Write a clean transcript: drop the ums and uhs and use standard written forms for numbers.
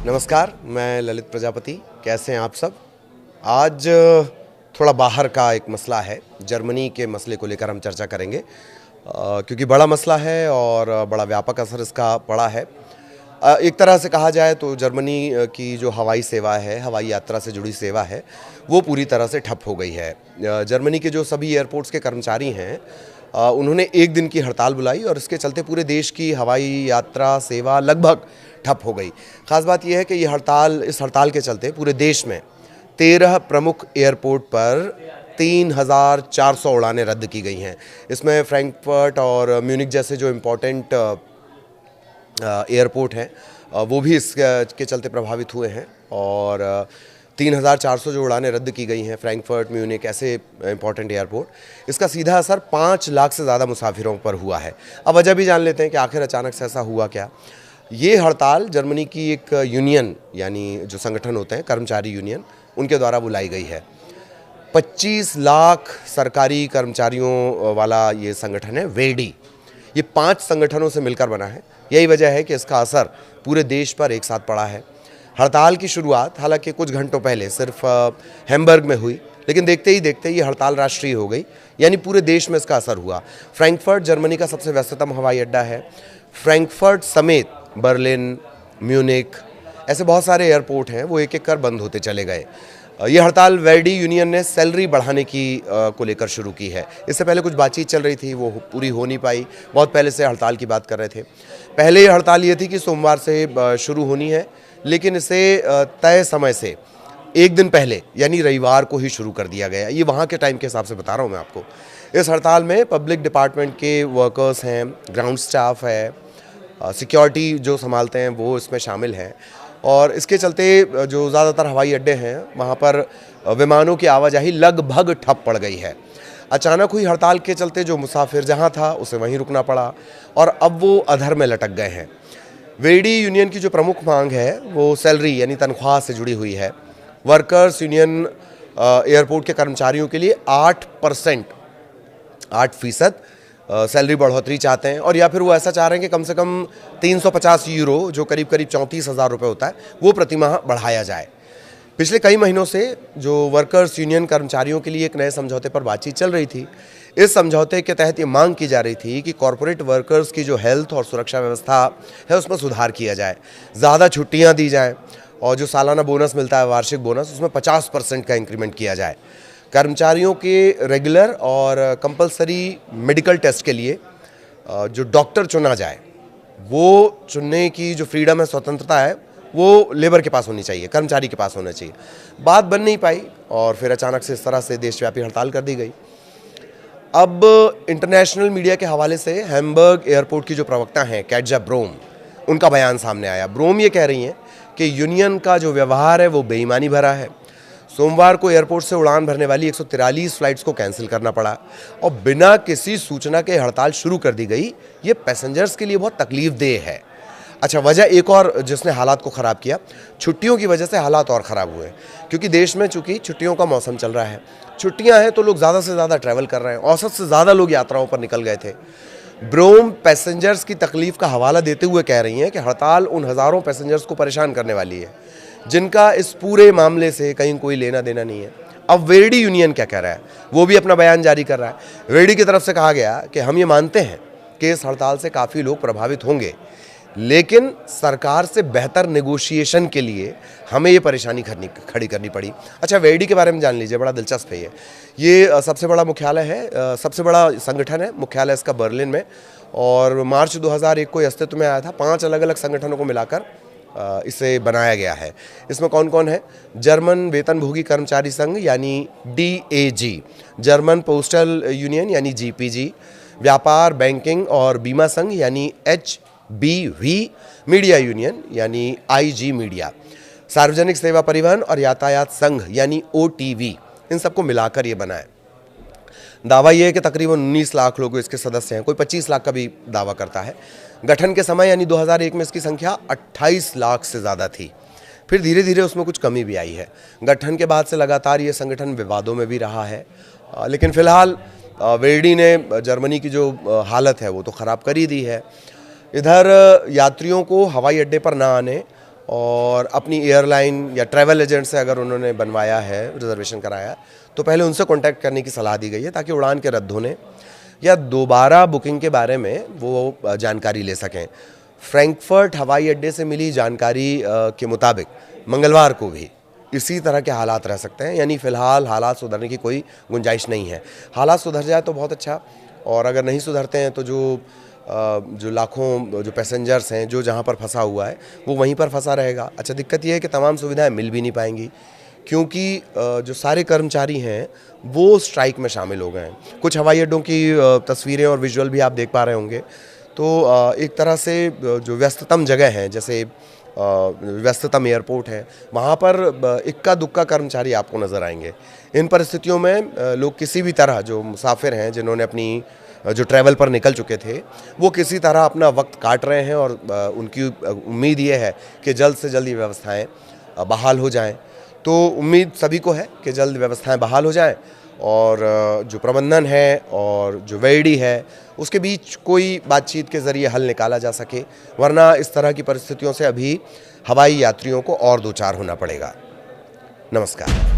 नमस्कार, मैं ललित प्रजापति। कैसे हैं आप सब? आज थोड़ा बाहर का एक मसला है, जर्मनी के मसले को लेकर हम चर्चा करेंगे क्योंकि बड़ा मसला है और बड़ा व्यापक असर इसका पड़ा है। एक तरह से कहा जाए तो जर्मनी की जो हवाई सेवा है, हवाई यात्रा से जुड़ी सेवा है, वो पूरी तरह से ठप हो गई है। जर्मनी के जो सभी एयरपोर्ट्स के कर्मचारी हैं, उन्होंने एक दिन की हड़ताल बुलाई और इसके चलते पूरे देश की हवाई यात्रा सेवा लगभग ठप हो गई। ख़ास बात यह है कि इस हड़ताल के चलते पूरे देश में 13 प्रमुख एयरपोर्ट पर 3,400 उड़ानें रद्द की गई हैं। इसमें फ्रैंकफर्ट और म्यूनिक जैसे जो इम्पोर्टेंट एयरपोर्ट हैं वो भी इसके चलते प्रभावित हुए हैं और 3,400 जो उड़ानें रद्द की गई हैं, फ्रैंकफर्ट, म्यूनिक ऐसे इंपॉर्टेंट एयरपोर्ट, इसका सीधा असर 5 लाख से ज़्यादा मुसाफिरों पर हुआ है। अब वजह भी जान लेते हैं कि आखिर अचानक से ऐसा हुआ क्या। ये हड़ताल जर्मनी की एक यूनियन, यानी जो संगठन होते हैं कर्मचारी यूनियन, उनके द्वारा बुलाई गई है। 25 लाख सरकारी कर्मचारियों वाला ये संगठन है वेडी। ये 5 संगठनों से मिलकर बना है। यही वजह है कि इसका असर पूरे देश पर एक साथ पड़ा है। हड़ताल की शुरुआत हालांकि कुछ घंटों पहले सिर्फ हैम्बर्ग में हुई, लेकिन देखते ही देखते ये हड़ताल राष्ट्रीय हो गई, यानी पूरे देश में इसका असर हुआ। फ्रैंकफर्ट जर्मनी का सबसे व्यस्ततम हवाई अड्डा है। फ्रैंकफर्ट समेत बर्लिन, म्यूनिक ऐसे बहुत सारे एयरपोर्ट हैं, वो एक एक कर बंद होते चले गए। ये हड़ताल वर्डी यूनियन ने सैलरी बढ़ाने की को लेकर शुरू की है। इससे पहले कुछ बातचीत चल रही थी, वो पूरी हो नहीं पाई। बहुत पहले से हड़ताल की बात कर रहे थे। पहले ये हड़ताल ये थी कि सोमवार से शुरू होनी है, लेकिन इसे तय समय से एक दिन पहले यानी रविवार को ही शुरू कर दिया गया। ये वहाँ के टाइम के हिसाब से बता रहा हूँ मैं आपको। इस हड़ताल में पब्लिक डिपार्टमेंट के वर्कर्स हैं, ग्राउंड स्टाफ है, सिक्योरिटी जो संभालते हैं वो इसमें शामिल हैं और इसके चलते जो ज़्यादातर हवाई अड्डे हैं वहाँ पर विमानों की आवाजाही लगभग ठप पड़ गई है। अचानक हुई हड़ताल के चलते जो मुसाफिर जहाँ था उसे वहीं रुकना पड़ा और अब वो अधर में लटक गए हैं। वेडी यूनियन की जो प्रमुख मांग है वो सैलरी यानी तनख्वाह से जुड़ी हुई है। वर्कर्स यूनियन एयरपोर्ट के कर्मचारियों के लिए 8% सैलरी बढ़ोतरी चाहते हैं और या फिर वो ऐसा चाह रहे हैं कि कम से कम 350 यूरो, जो करीब 34,000 रुपये होता है, वो प्रतिमाह बढ़ाया जाए। पिछले कई महीनों से जो वर्कर्स यूनियन कर्मचारियों के लिए एक नए समझौते पर बातचीत चल रही थी। इस समझौते के तहत ये मांग की जा रही थी कि कॉरपोरेट वर्कर्स की जो हेल्थ और सुरक्षा व्यवस्था है उसमें सुधार किया जाए, ज़्यादा छुट्टियाँ दी जाएँ और जो सालाना बोनस मिलता है, वार्षिक बोनस, उसमें 50% का इंक्रीमेंट किया जाए। कर्मचारियों के रेगुलर और कंपलसरी मेडिकल टेस्ट के लिए जो डॉक्टर चुना जाए, वो चुनने की जो फ्रीडम है, स्वतंत्रता है, वो लेबर के पास होनी चाहिए, कर्मचारी के पास होना चाहिए। बात बन नहीं पाई और फिर अचानक से इस तरह से देशव्यापी हड़ताल कर दी गई। अब इंटरनेशनल मीडिया के हवाले से हैम्बर्ग एयरपोर्ट की जो प्रवक्ता हैं कैटजा ब्रोम, उनका बयान सामने आया। ब्रोम ये कह रही हैं कि यूनियन का जो व्यवहार है वो बेईमानी भरा है। सोमवार को एयरपोर्ट से उड़ान भरने वाली 143 फ्लाइट्स को कैंसिल करना पड़ा और बिना किसी सूचना के हड़ताल शुरू कर दी गई। ये पैसेंजर्स के लिए बहुत तकलीफदेह है। अच्छा, वजह एक और जिसने हालात को ख़राब किया, छुट्टियों की वजह से हालात और ख़राब हुए, क्योंकि देश में चूंकि छुट्टियों का मौसम चल रहा है, छुट्टियां हैं तो लोग ज़्यादा से ज़्यादा ट्रैवल कर रहे हैं। औसत से ज़्यादा लोग यात्राओं पर निकल गए थे। ब्रोम पैसेंजर्स की तकलीफ का हवाला देते हुए कह रही हैं कि हड़ताल उन हज़ारों पैसेंजर्स को परेशान करने वाली है जिनका इस पूरे मामले से कहीं कोई लेना देना नहीं है। अब वेडी यूनियन क्या कह रहा है, वो भी अपना बयान जारी कर रहा है। वेडी की तरफ से कहा गया कि हम ये मानते हैं कि इस हड़ताल से काफ़ी लोग प्रभावित होंगे, लेकिन सरकार से बेहतर नेगोशिएशन के लिए हमें ये परेशानी खड़ी करनी पड़ी। अच्छा, वेडी के बारे में जान लीजिए, बड़ा दिलचस्प है ये सबसे बड़ा मुख्यालय है, सबसे बड़ा संगठन है। मुख्यालय इसका बर्लिन में और मार्च 2001 को अस्तित्व में आया था। 5 अलग अलग संगठनों को मिलाकर इसे बनाया गया है। इसमें कौन कौन है? जर्मन वेतनभोगी कर्मचारी संघ यानी DAG, जर्मन पोस्टल यूनियन यानी GPG, व्यापार, बैंकिंग और बीमा संघ यानी HBV, मीडिया यूनियन यानी IG मीडिया, सार्वजनिक सेवा परिवहन और यातायात संघ यानी OTV, इन सबको मिलाकर ये बना है। दावा यह है कि तकरीबन 19 लाख लोग इसके सदस्य हैं, कोई 25 लाख का भी दावा करता है। गठन के समय यानी 2001 में इसकी संख्या 28 लाख से ज़्यादा थी। फिर धीरे धीरे उसमें कुछ कमी भी आई है। गठन के बाद से लगातार ये संगठन विवादों में भी रहा है, लेकिन फिलहाल वेडी ने जर्मनी की जो हालत है वो तो ख़राब कर ही दी है। इधर यात्रियों को हवाई अड्डे पर ना आने और अपनी एयरलाइन या ट्रैवल एजेंट से अगर उन्होंने बनवाया है, रिजर्वेशन कराया, तो पहले उनसे कांटेक्ट करने की सलाह दी गई है ताकि उड़ान के रद्द होने या दोबारा बुकिंग के बारे में वो जानकारी ले सकें। फ्रैंकफर्ट हवाई अड्डे से मिली जानकारी के मुताबिक मंगलवार को भी इसी तरह के हालात रह सकते हैं, यानी फ़िलहाल हालात सुधरने की कोई गुंजाइश नहीं है। हालात सुधर जाए तो बहुत अच्छा, और अगर नहीं सुधरते हैं तो जो लाखों जो पैसेंजर्स हैं, जो जहाँ पर फंसा हुआ है वो वहीं पर फंसा रहेगा। अच्छा, दिक्कत ये है कि तमाम सुविधाएं मिल भी नहीं पाएंगी क्योंकि जो सारे कर्मचारी हैं वो स्ट्राइक में शामिल हो गए हैं। कुछ हवाई अड्डों की तस्वीरें और विजुअल भी आप देख पा रहे होंगे। तो एक तरह से जो व्यस्ततम जगह हैं, जैसे व्यस्ततम एयरपोर्ट है, वहाँ पर इक्का दुक्का कर्मचारी आपको नज़र आएंगे। इन परिस्थितियों में लोग किसी भी तरह, जो मुसाफिर हैं जिन्होंने अपनी जो ट्रैवल पर निकल चुके थे, वो किसी तरह अपना वक्त काट रहे हैं और उनकी उम्मीद ये है कि जल्द से जल्द ये व्यवस्थाएँ बहाल हो जाएँ। तो उम्मीद सभी को है कि जल्द व्यवस्थाएं बहाल हो जाएं और जो प्रबंधन है और जो वेडी है उसके बीच कोई बातचीत के ज़रिए हल निकाला जा सके, वरना इस तरह की परिस्थितियों से अभी हवाई यात्रियों को और दो चार होना पड़ेगा। नमस्कार।